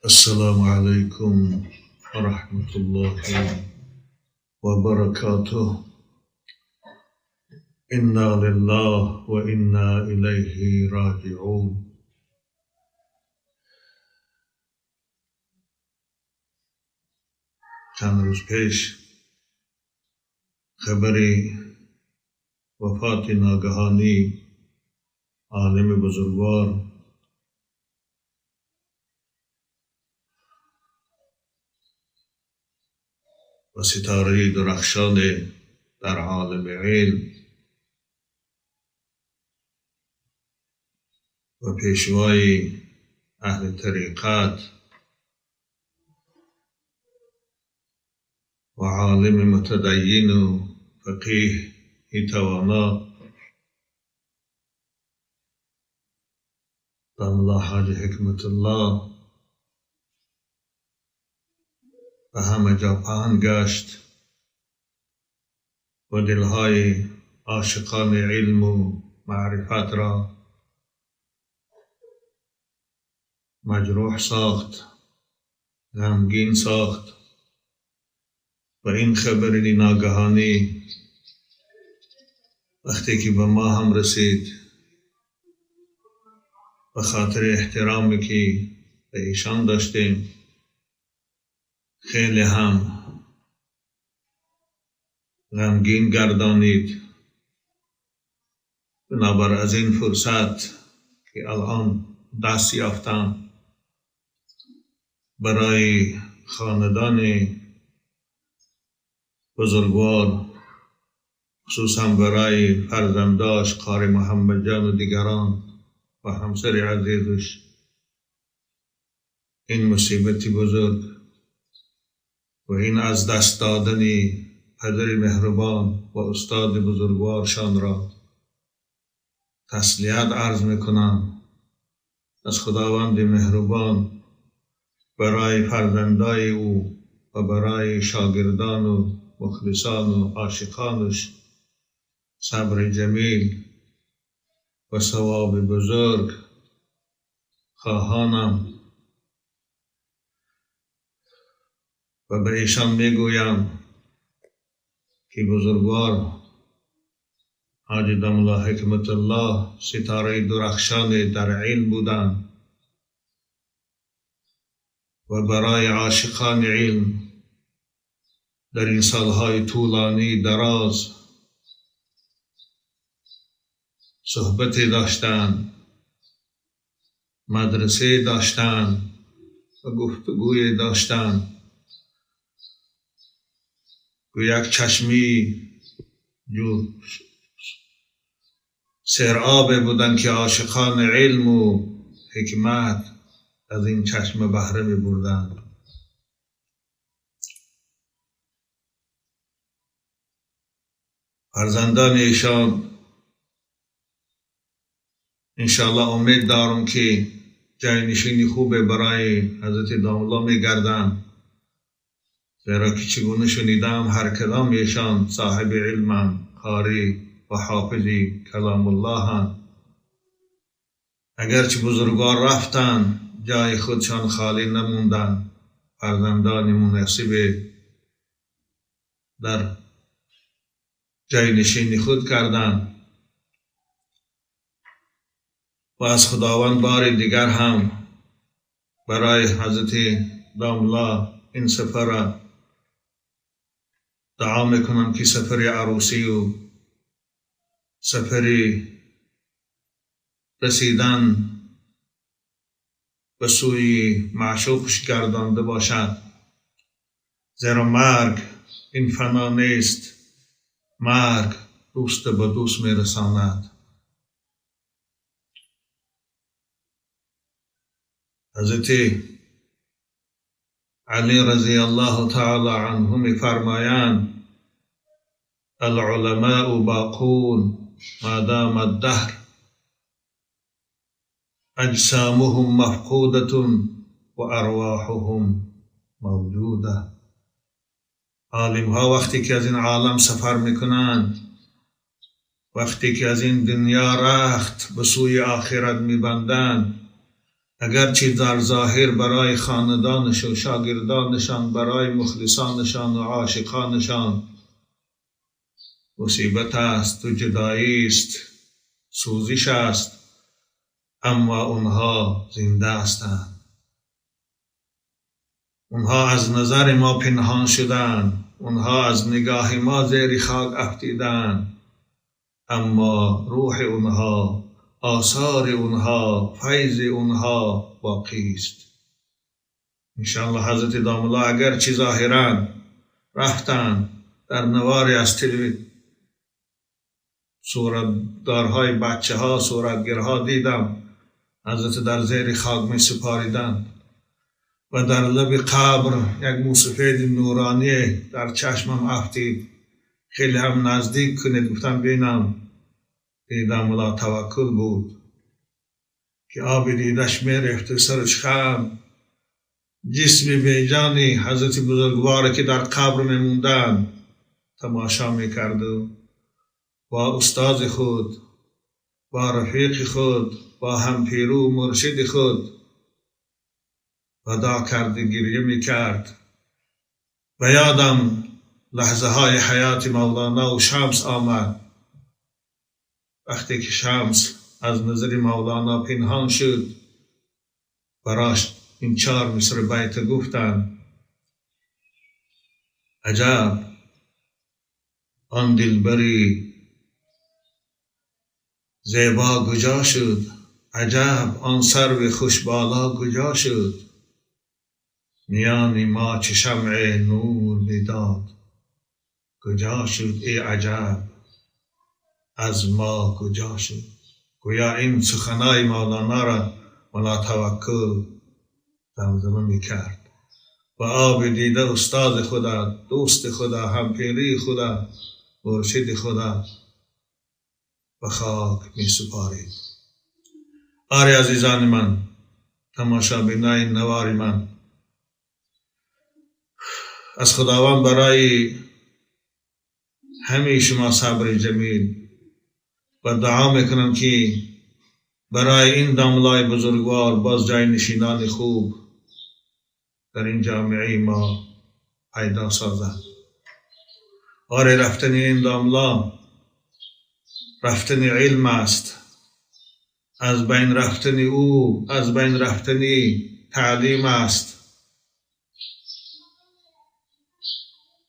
السلام عليكم ورحمة الله وبركاته. إنا لله وإنا إليه راجعون. چند روز پیش خبری وفات ناگهانی عالم بزرگوار و ستاره درخشان در عالم علم و پیشوای اهل طریقت و عالم متدین و فقیه توانا دام الله حاج حکمت الله و همه جا پهن گشت و دلهای عاشقان علم و معرفت را مجروح ساخت، غمگین ساخت و این خبر ناگهانی وقتی که به ما هم رسید به خاطر احترامی که به ایشان داشتیم خیلی هم غمگین گردانید. بنابر از این فرصت که الان دست یافتم برای خاندان بزرگوار، خصوصا برای فرزنداش قاری محمد جان و دیگران و همسر عزیزش، این مصیبتی بزرگ و این از دست دادن پدر مهربان و استاد بزرگوارشان را تسلیت عرض میکنم. از خداوند مهربان برای فرزندای او و برای شاگردان و مخلصان و عاشقانش صبر جمیل و ثواب بزرگ خواهانم و به ایشان میگویم که بزرگوار حاج دام الله حکمت الله ستاره درخشان در علم بودند و برای عاشقان علم در این سالهای طولانی دراز صحبت داشتند، مدرسه داشتند و گفتگوی داشتند و یک چشمی جو سرآب بودند که عاشقان علم و حکمت از این چشم بهره می بردند. فرزندان ایشان انشاءالله امید دارم که جاینشینی خوب برای حضرت دام الله می گردند، زیرا که چگونه شنیدم هر کدام ایشان صاحب علم، قاری و حافظی کلام الله هم. اگرچه بزرگوار رفتن جای خودشان خالی نموندن، فرزندان مناسب در جای نشینی خود کردند و از خداوند بار دیگر هم برای حضرت دام الله این سفر را دعا میکنم که سفر عروسی و سفر رسیدن به سوی معشوقش گردانده باشد، زیرا مرگ این فنا نیست، مرگ دوست به دوست میرساند. حضرت علی رضی الله تعالی عنه میفرمایند العلماء باقون ما دام الدهر اجسامهم مفقودة و ارواحهم موجوده. عالم ها وقتی که از این عالم سفر میکنند، وقتی که از این دنیا رخت به سوی آخرت میبندند، اگرچه در ظاهر برای خاندانش و شاگردانشان، برای مخلصانشان و عاشقانشان مصیبت است و جدایی است، سوزش است، اما اونها زنده هستند. اونها از نظر ما پنهان شدند، اونها از نگاه ما زیر خاک افتیدند، اما روح اونها، آثار اونها، فیض اونها باقی است. انشاءالله حضرت دام الله اگرچه ظاهرا رفتن در نواری از صورتدارهای بچه ها، صورتگرها دیدم حضرت در زیر خاک می سپاریدن و در لب قبر یک موسفید نورانی در چشمم افتید. خیلی هم نزدیک کنید گفتم بینم، دیدم ولا توکل بود که آب دیدش می رفت سرش خم. جسم بیجانی حضرت بزرگوار که در قبر می موندن تماشا می کرد و استاد خود، با رفیق خود، با همپیرو مرشد خود وداع کرد، گریه می کرد. و یادم لحظه های حیات مولانا و شمس آمد، وقتی که شمس از نظر مولانا پنهان شد براش این 4 مصر بیت گفتن: عجب آن دلبری زیبا کجا شد، عجب آن سرو خوش بالا کجا شد، میان ما چه شمع نور میداد کجا شد، ای عجب از ما کجا شد. گویا این سخنای مولانا را ملا توکل زمزمه میکرد و آب دیده استاد خدا، دوست خدا، همپیری خدا، مرشد خدا و خاک می سپارید. آری عزیزان من، تماشا بینای نواری من، از خداوند برای همه شما صبر جمیل و دعا میکنم که برای این داملای بزرگوار باز جای نشینان خوب در این جامعه ما پیدا سازد. آره رفتن این داملا رفتن علم است، از بین رفتن او از بین رفتن تعلیم است.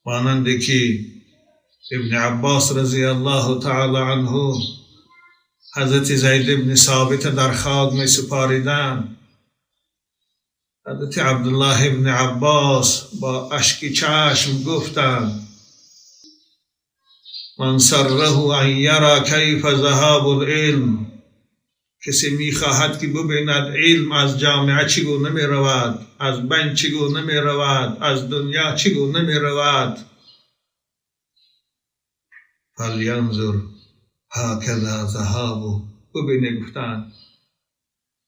مانند که ابن عباس رضی الله تعالی عنه حضرت زید ابن ثابت در خاک می سپاریدن، حضرت عبدالله ابن عباس با اشک چشم گفتند: من سره ان یرا کیف ذهاب العلم، کسی می خواهد که ببیند علم از جامعه چگونه می رود، از بین چگونه می رود، از دنیا چگونه می رود، فلینظر هکذا ذهاب. ببینه گفتن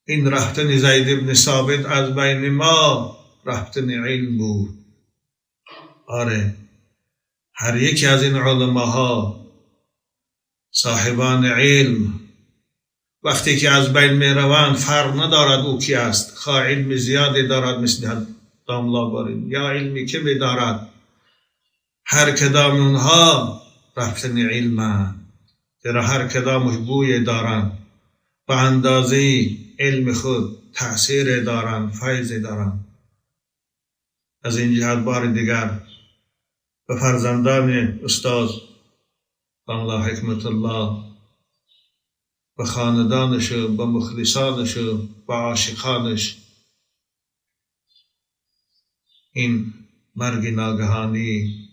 این رفتن زید ابن ثابت از بین ما رفتن علم بود. آره هر یکی از این علماها صاحبان علم وقتی که از بین می روند فرق ندارد او کی است، خواه علم زیادی دارد مثل داملا بارین یا علمی که می دارد، هر کدام اونها رفتن علم در هر کدامش بوی دارند، به اندازه علم خود تأثیر دارند، فیض دارند. از این جهت بار دیگر به فرزندان استاد داملا حکمت الله، به خاندانش، به مخلصانش، به عاشقانش این مرگ ناگهانی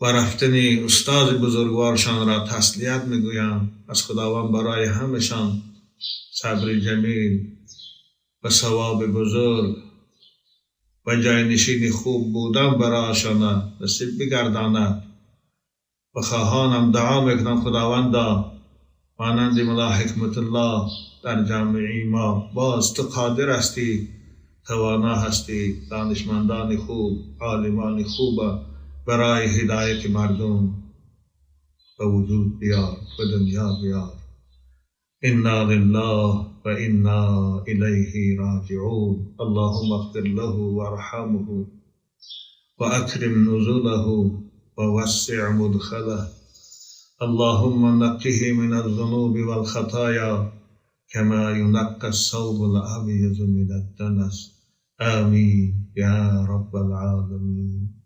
و رفتن استاد بزرگوارشان را تسلیت میگویم. از خداوند برای همشان صبر جمیل و ثواب بزرگ و جاینشین خوب بودن برایشان نصیب بگرداند. و خواهانم دعا میکنم خداوندا مانند ملا حکمت الله در جامعه ما باز تو قادر هستی، توانا هستی، دانشمندان خوب، عالمان خوب برای هدایت مردم به وجود بیار، به دنیا بیار. إنا لله وإنا إليه راجعون. اللهم اغفر له وارحمه وأكرم نزله ووسع مدخله. اللهم نقه من الذنوب والخطايا كما ينقى الثوب الأبيض من الدنس. آمين يا رب العالمين.